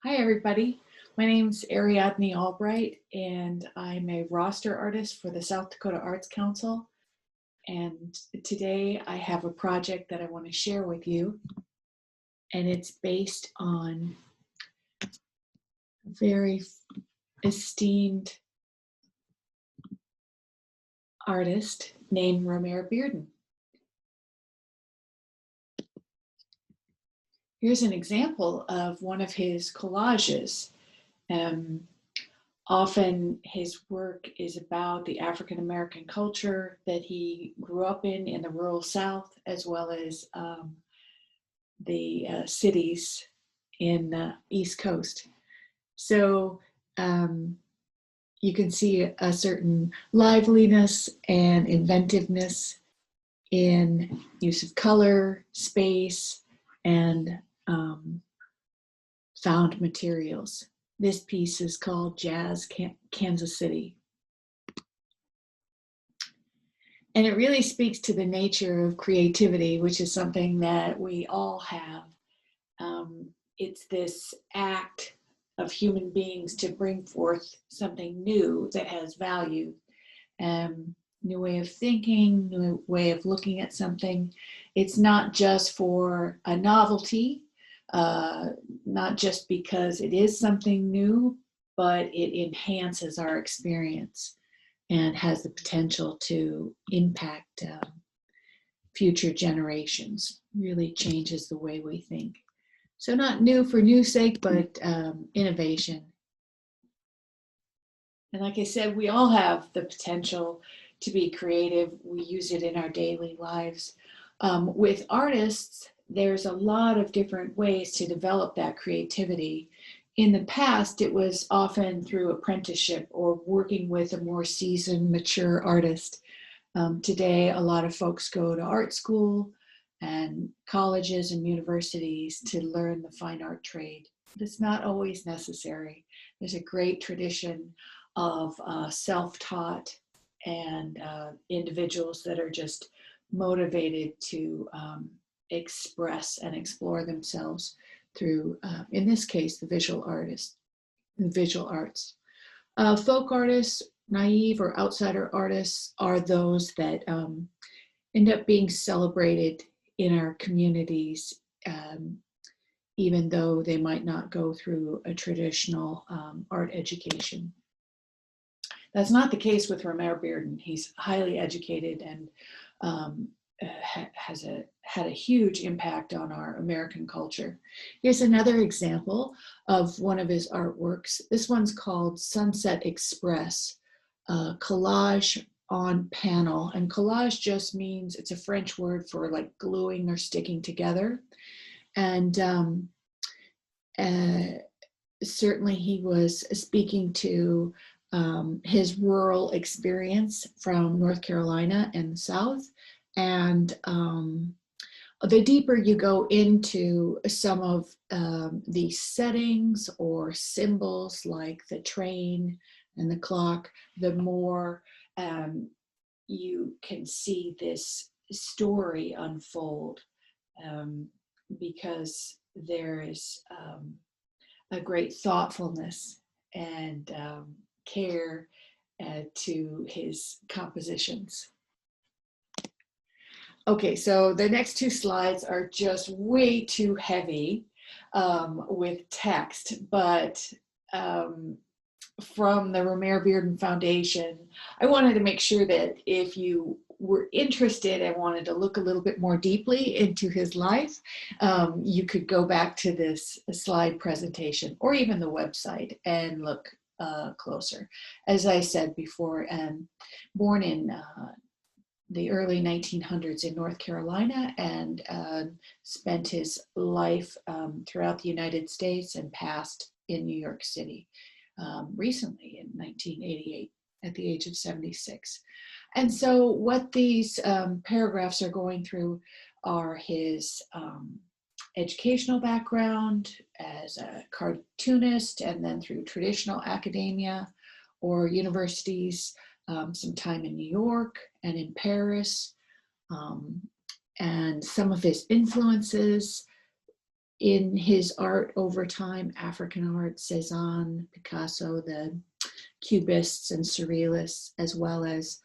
Hi, everybody. My name's Ariadne Albright, and I'm a roster artist for the South Dakota Arts Council. And today I have a project that I want to share with you, and it's based on a very esteemed artist named Romare Beardon. Here's an example of one of his collages. Um, Often his work is about the African American culture that he grew up in the rural South, as well as the cities in the East Coast. So you can see a certain liveliness and inventiveness in use of color, space, and found materials. This piece is called Jazz Kansas City. And it really speaks to the nature of creativity, which is something that we all have. It's this act of human beings to bring forth something new that has value. New way of thinking, new way of looking at something. It's not just for a novelty, not just because it is something new, but it enhances our experience and has the potential to impact future generations, really changes the way we think. So not new for new sake, but innovation. And like I said, we all have the potential to be creative. We use it in our daily lives. With artists, there's a lot of different ways to develop that creativity. In the past, it was often through apprenticeship or working with a more seasoned, mature artist. Today, a lot of folks go to art school and colleges and universities to learn the fine art trade. But it's not always necessary. There's a great tradition of self-taught and individuals that are just motivated to express and explore themselves through, in this case, the visual arts. Folk artists, naive or outsider artists, are those that end up being celebrated in our communities, even though they might not go through a traditional art education. That's not the case with Romare Beardon. He's highly educated and had a huge impact on our American culture. Here's another example of one of his artworks. This one's called Sunset Express, collage on panel. And collage just means, it's a French word for like gluing or sticking together. And certainly he was speaking to his rural experience from North Carolina and the South. And the deeper you go into some of the settings or symbols like the train and the clock, the more you can see this story unfold, because there is a great thoughtfulness and care to his compositions. Okay, so the next two slides are just way too heavy with text, but from the Romare Beardon Foundation, I wanted to make sure that if you were interested and wanted to look a little bit more deeply into his life, you could go back to this slide presentation or even the website and look closer. As I said before, born in the early 1900s in North Carolina, and spent his life throughout the United States and passed in New York City recently in 1988 at the age of 76. And so what these paragraphs are going through are his educational background as a cartoonist, and then through traditional academia or universities, some time in New York and in Paris, and some of his influences in his art over time, African art, Cezanne, Picasso, the Cubists and Surrealists, as well as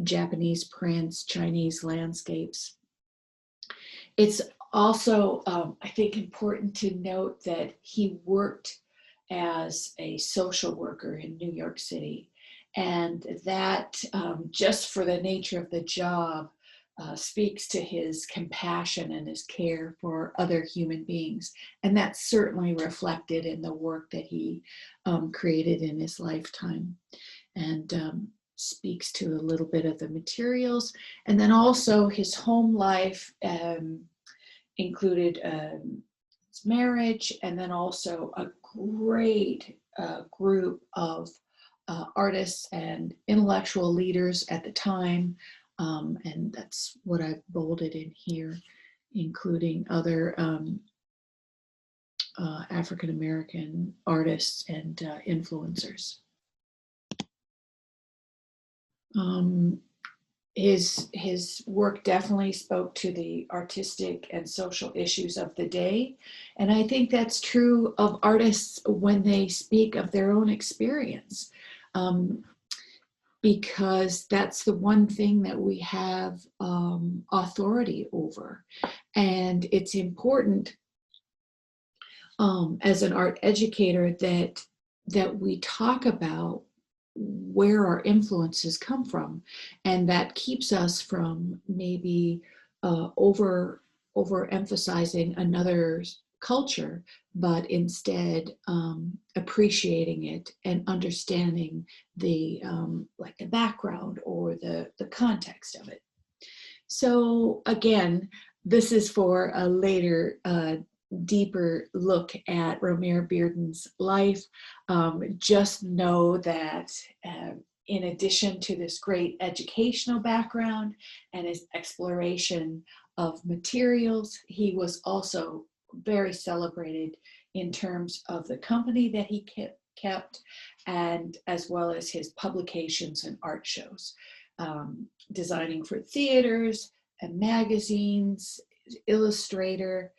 Japanese prints, Chinese landscapes. It's also, I think, important to note that he worked as a social worker in New York City, and that just for the nature of the job speaks to his compassion and his care for other human beings. And that's certainly reflected in the work that he created in his lifetime, and speaks to a little bit of the materials. And then also his home life included his marriage, and then also a great group of artists and intellectual leaders at the time. And that's what I've bolded in here, including other African-American artists and influencers. His work definitely spoke to the artistic and social issues of the day. And I think that's true of artists when they speak of their own experience, because that's the one thing that we have authority over. And it's important as an art educator that we talk about where our influences come from, and that keeps us from maybe overemphasizing another culture, but instead appreciating it and understanding the like the background or the context of it. So again, this is for a later deeper look at Romare Beardon's life. Just know that in addition to this great educational background and his exploration of materials, he was also very celebrated in terms of the company that he kept, and as well as his publications and art shows, designing for theaters and magazines, illustrator.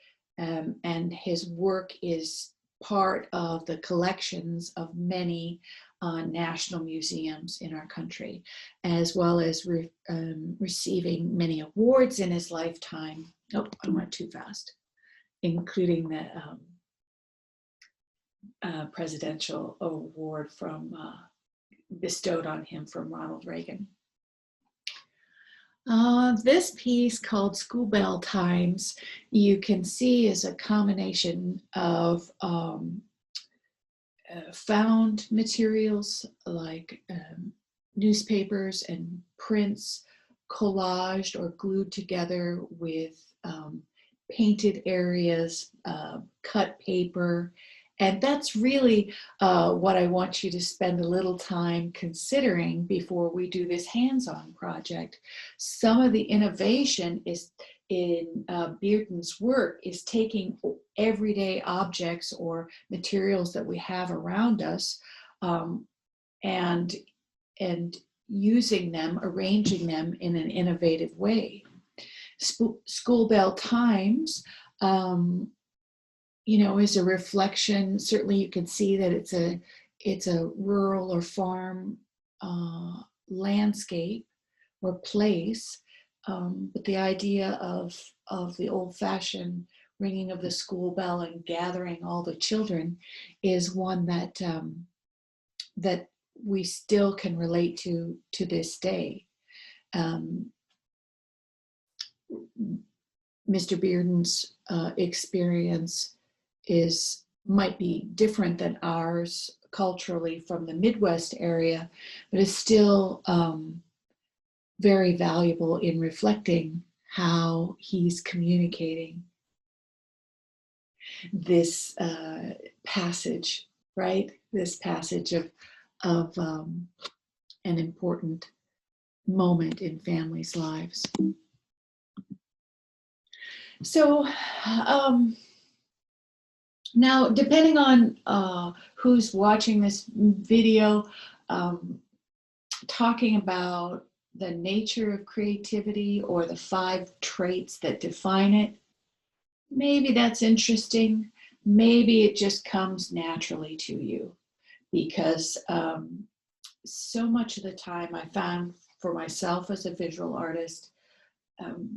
And his work is part of the collections of many national museums in our country, as well as receiving many awards in his lifetime. Oh, I went too fast. Including the presidential award bestowed on him from Ronald Reagan. This piece called School Bell Times, you can see is a combination of found materials like newspapers and prints collaged or glued together with painted areas, cut paper. And that's really what I want you to spend a little time considering before we do this hands-on project. Some of the innovation is in Beardon's work is taking everyday objects or materials that we have around us and using them, arranging them in an innovative way. School Bell Times, is a reflection. Certainly you can see that it's a rural or farm landscape or place, but the idea of the old-fashioned ringing of the school bell and gathering all the children is one that that we still can relate to this day. Mr. Beardon's experience might be different than ours culturally from the Midwest area, but is still very valuable in reflecting how he's communicating this passage, right? This passage of an important moment in families' lives. So now, depending on who's watching this video, talking about the nature of creativity or the 5 traits that define it maybe that's interesting. Maybe it just comes naturally to you because so much of the time I found for myself as a visual artist, um,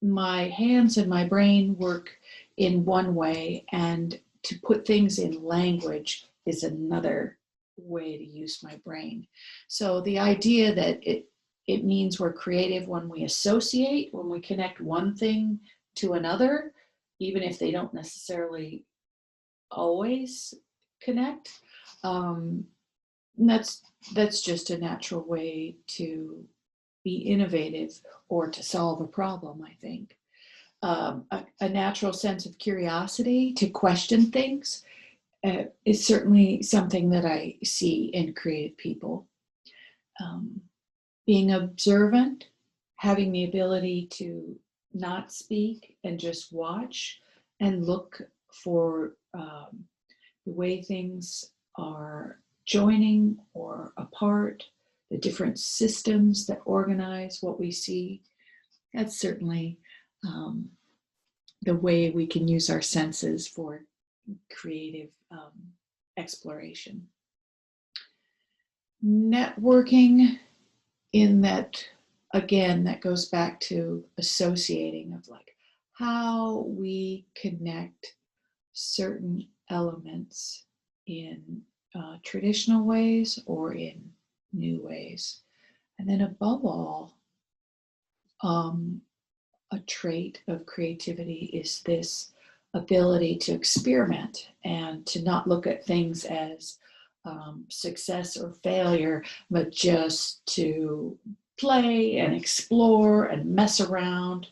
my hands and my brain work in one way, and to put things in language is another way to use my brain. So the idea that it means we're creative when we associate, when we connect one thing to another, even if they don't necessarily always connect. Um, and that's just a natural way to be innovative or to solve a problem, I think. A natural sense of curiosity to question things is certainly something that I see in creative people. Um, Being observant, having the ability to not speak and just watch and look for the way things are joining or apart, the different systems that organize what we see. That's certainly um, the way we can use our senses for creative exploration. Networking, in that, again, that goes back to associating, of like how we connect certain elements in traditional ways or in new ways. And then above all, a trait of creativity is this ability to experiment and to not look at things as success or failure, but just to play and explore and mess around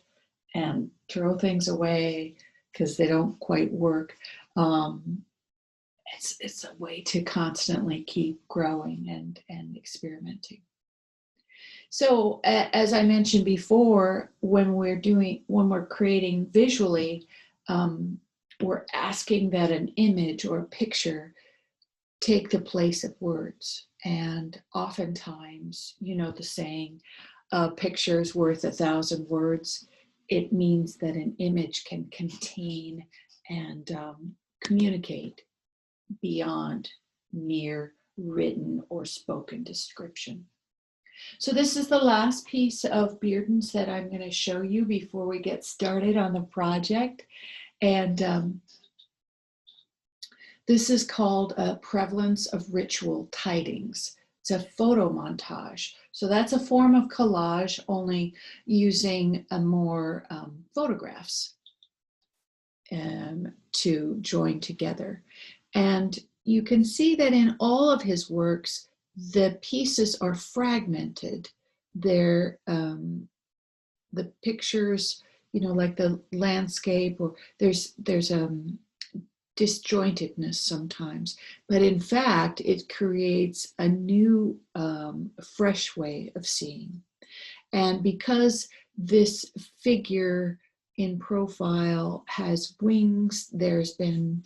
and throw things away because they don't quite work. Um, it's a way to constantly keep growing and experimenting. So as I mentioned before, when we're creating visually, we're asking that an image or a picture take the place of words. And oftentimes, you know the saying, a picture is worth 1,000 words. It means that an image can contain and communicate beyond mere written or spoken description. So this is the last piece of Beardon's that I'm going to show you before we get started on the project. And this is called a Prevalence of Ritual Tidings. It's a photo montage. So that's a form of collage, only using a more photographs to join together. And you can see that in all of his works, the pieces are fragmented. They're the pictures, you know, like the landscape, or there's disjointedness sometimes, but in fact, it creates a new, fresh way of seeing. And because this figure in profile has wings, there's been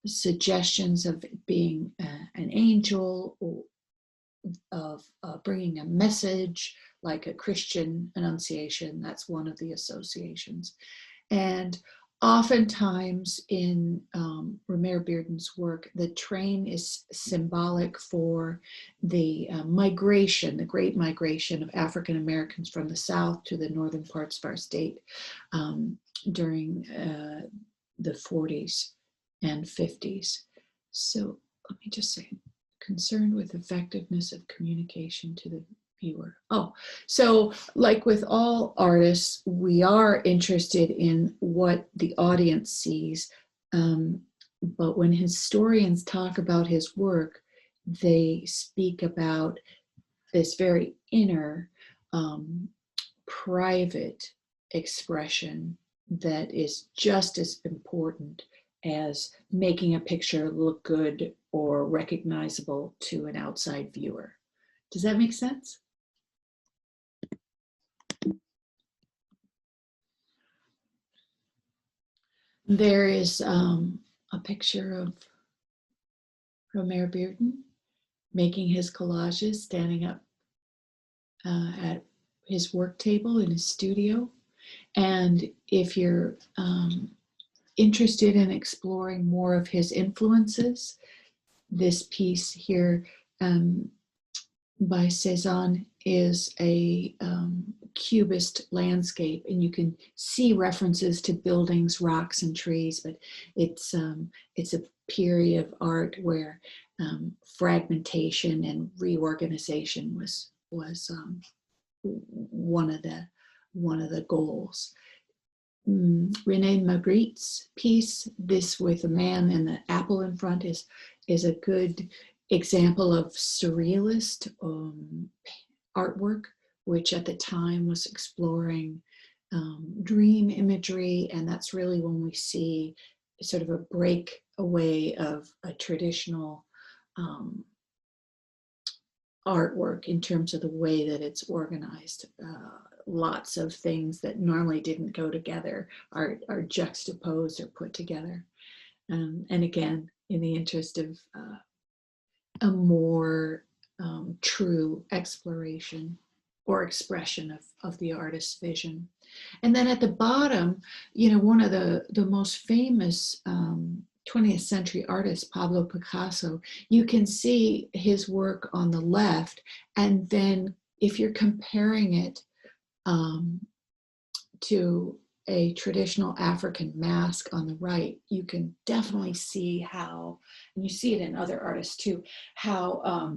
suggestions of it being an angel, or of bringing a message like a Christian annunciation. That's one of the associations. And oftentimes in Romare Beardon's work, the train is symbolic for the migration, the great migration of African Americans from the South to the northern parts of our state during the 40s and 50s. So let me just say, concerned with effectiveness of communication to the viewer. Oh, so like with all artists, we are interested in what the audience sees. But when historians talk about his work, they speak about this very inner, private expression that is just as important as making a picture look good or recognizable to an outside viewer. Does that make sense? There is a picture of Romare Beardon making his collages, standing up at his work table in his studio. And if you're interested in exploring more of his influences, this piece here by Cezanne is a cubist landscape, and you can see references to buildings, rocks, and trees, but it's a period of art where fragmentation and reorganization was one of the goals. René Magritte's piece, this with a man and the apple in front, is a good example of surrealist artwork, which at the time was exploring dream imagery, and that's really when we see sort of a break away of a traditional artwork in terms of the way that it's organized. Lots of things that normally didn't go together are juxtaposed or put together. And again, in the interest of a more true exploration or expression of the artist's vision. And then at the bottom, one of the most famous 20th century artist, Pablo Picasso, you can see his work on the left, and then if you're comparing it to a traditional African mask on the right, you can definitely see how, and you see it in other artists too, how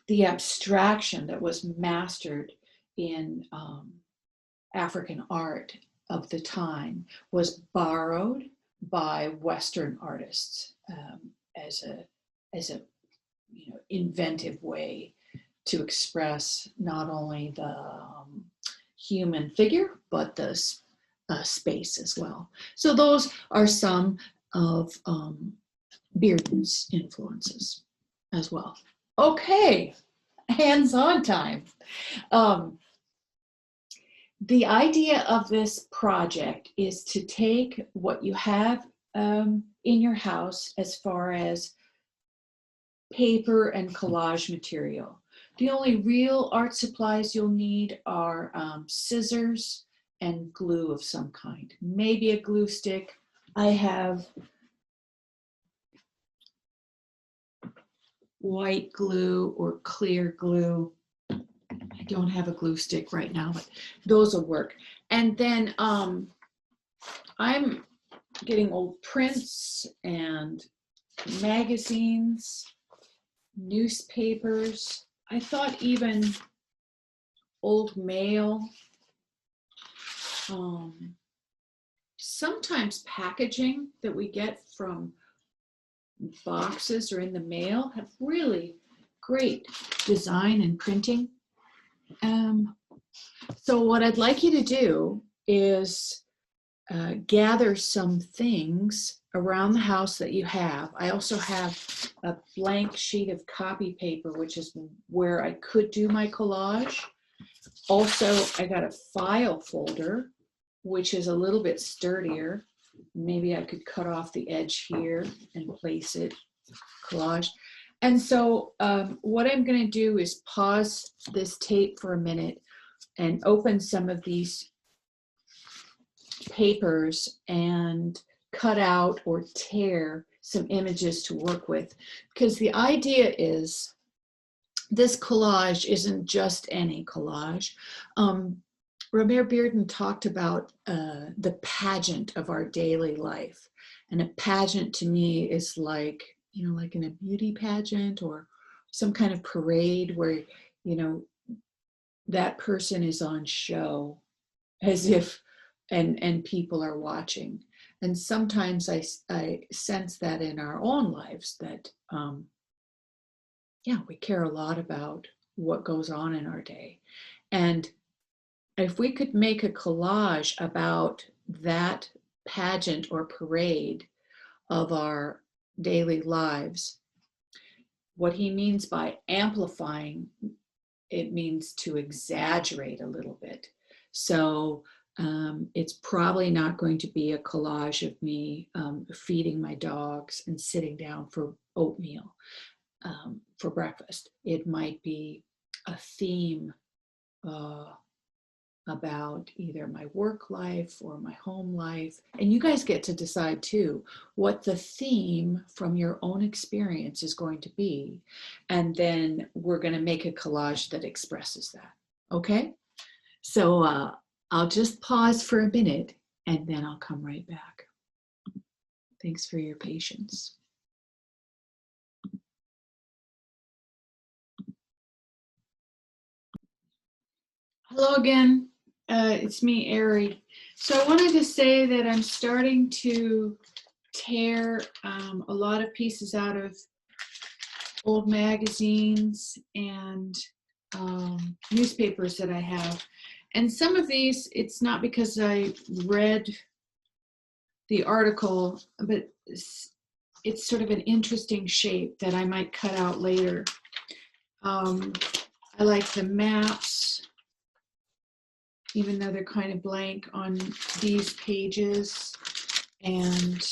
the abstraction that was mastered in African art of the time was borrowed by Western artists as a inventive way to express not only the human figure, but the space as well. So those are some of Beardon's influences as well. Okay, hands-on time. The idea of this project is to take what you have in your house as far as paper and collage material. The only real art supplies you'll need are scissors and glue of some kind, maybe a glue stick. I have white glue or clear glue. I don't have a glue stick right now, but those will work. And then I'm getting old prints and magazines, newspapers. I thought even old mail. Sometimes packaging that we get from boxes or in the mail have really great design and printing. So what I'd like you to do is gather some things around the house that you have. I also have a blank sheet of copy paper, which is where I could do my collage. Also, I got a file folder, which is a little bit sturdier. Maybe I could cut off the edge here and place it, collage. And so what I'm going to do is pause this tape for a minute and open some of these papers and cut out or tear some images to work with. Because the idea is this collage isn't just any collage. Romare Beardon talked about the pageant of our daily life. And a pageant to me is like, like in a beauty pageant or some kind of parade where, that person is on show as if, and people are watching. And sometimes I sense that in our own lives that, we care a lot about what goes on in our day. And if we could make a collage about that pageant or parade of our daily lives, what he means by amplifying, it means to exaggerate a little bit. So it's probably not going to be a collage of me feeding my dogs and sitting down for oatmeal for breakfast. It might be a theme about either my work life or my home life. And you guys get to decide too what the theme from your own experience is going to be. And then we're going to make a collage that expresses that. Okay? So I'll just pause for a minute and then I'll come right back. Thanks for your patience. Hello again. It's me, Ari. So I wanted to say that I'm starting to tear a lot of pieces out of old magazines and newspapers that I have. And some of these, it's not because I read the article, but it's sort of an interesting shape that I might cut out later. I like the maps, even though they're kind of blank on these pages. And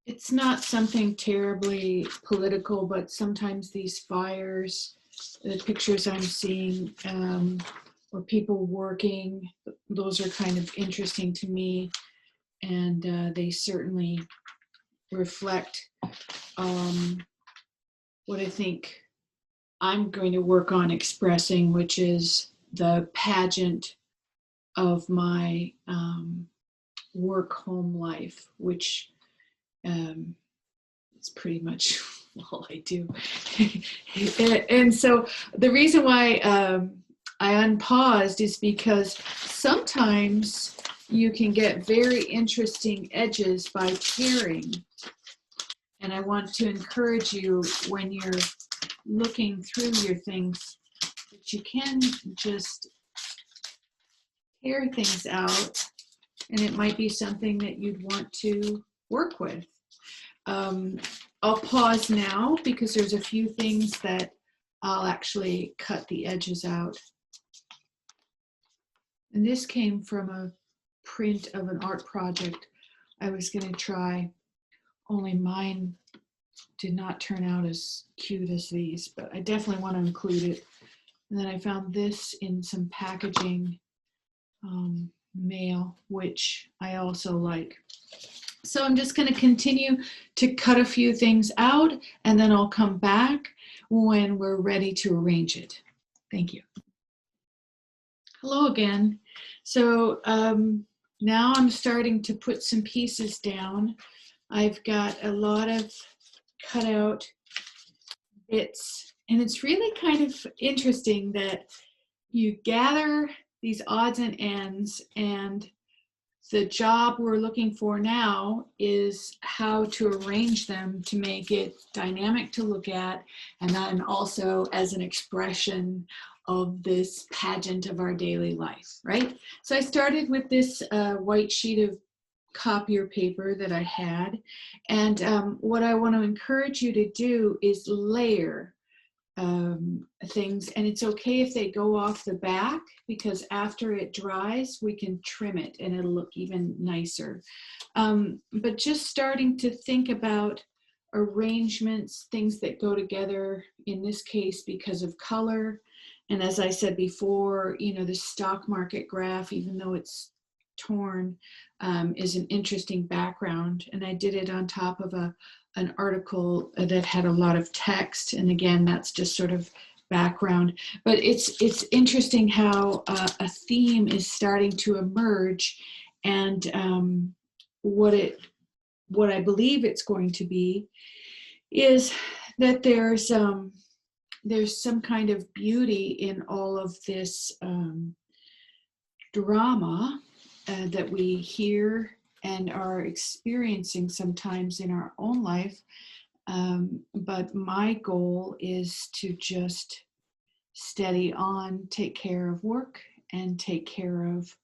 it's not something terribly political, but sometimes these fires, the pictures I'm seeing, or people working, those are kind of interesting to me. And they certainly reflect what I think I'm going to work on expressing, which is the pageant of my work-home life, which it's pretty much all I do. And so the reason why I unpaused is because sometimes you can get very interesting edges by tearing. And I want to encourage you when you're looking through your things that you can just tear things out, and it might be something that you'd want to work with. I'll pause now because there's a few things that I'll actually cut the edges out. And this came from a print of an art project I was going to try, only mine did not turn out as cute as these, but I definitely want to include it. And then I found this in some packaging mail, which I also like. So I'm just going to continue to cut a few things out, and then I'll come back when we're ready to arrange it. Thank you. Hello again. So now I'm starting to put some pieces down. I've got a lot of cut out bits, and it's really kind of interesting that you gather these odds and ends, and the job we're looking for now is how to arrange them to make it dynamic to look at, and then also as an expression of this pageant of our daily life, right? So I started with this white sheet of copier paper that I had, and what I want to encourage you to do is layer things, and it's okay if they go off the back, because after it dries we can trim it and it'll look even nicer. But just starting to think about arrangements, things that go together, in this case because of color. And as I said before, you know, the stock market graph, even though it's torn, is an interesting background. And I did it on top of an article that had a lot of text, and again, that's just sort of background. But it's interesting how a theme is starting to emerge, and what I believe it's going to be is that there's some kind of beauty in all of this drama that we hear and are experiencing sometimes in our own life. But my goal is to just steady on, take care of work, and take care of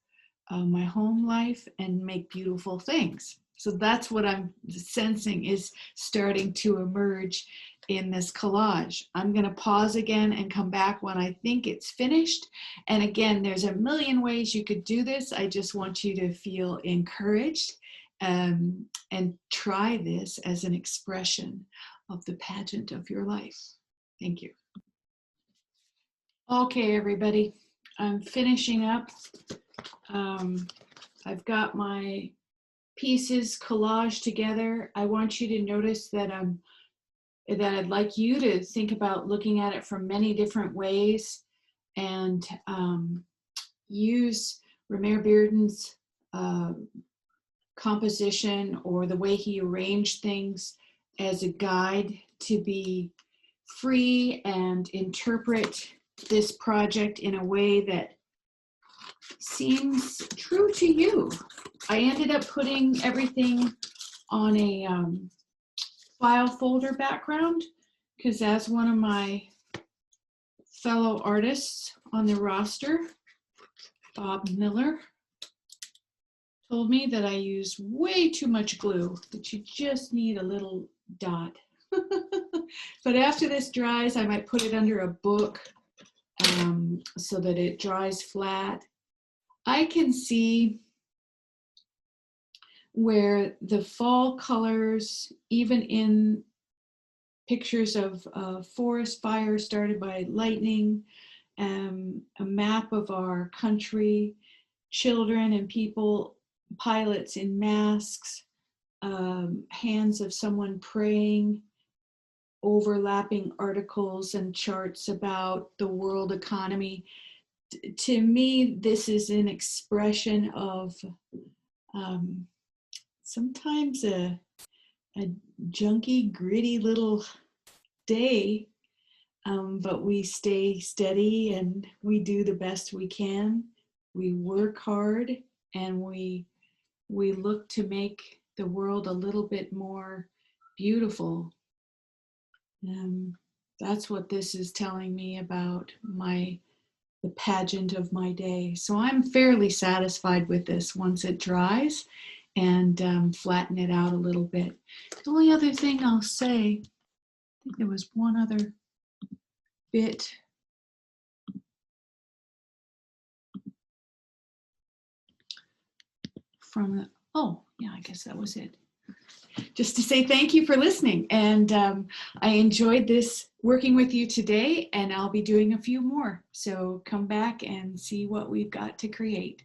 my home life, and make beautiful things. So that's what I'm sensing is starting to emerge in this collage. I'm going to pause again and come back when I think it's finished. And again, there's a million ways you could do this. I just want you to feel encouraged and try this as an expression of the pageant of your life. Thank you. Okay, everybody, I'm finishing up. I've got my pieces collaged together. I want you to notice that I'd like you to think about looking at it from many different ways, and use Romare Beardon's composition or the way he arranged things as a guide to be free and interpret this project in a way that seems true to you. I ended up putting everything on a file folder background because, as one of my fellow artists on the roster, Bob Miller, told me that I use way too much glue, that you just need a little dot. But after this dries, I might put it under a book so that it dries flat. I can see where the fall colors, even in pictures of forest fires started by lightning, a map of our country, children and people, pilots in masks, hands of someone praying, overlapping articles and charts about the world economy. To me, this is an expression of sometimes a junky, gritty little day, but we stay steady and we do the best we can. We work hard and we look to make the world a little bit more beautiful. That's what this is telling me about the pageant of my day. So I'm fairly satisfied with this once it dries, and flatten it out a little bit. The only other thing I'll say, I think there was one other bit. Oh yeah, I guess that was it. Just to say thank you for listening, and I enjoyed this working with you today, and I'll be doing a few more. So come back and see what we've got to create.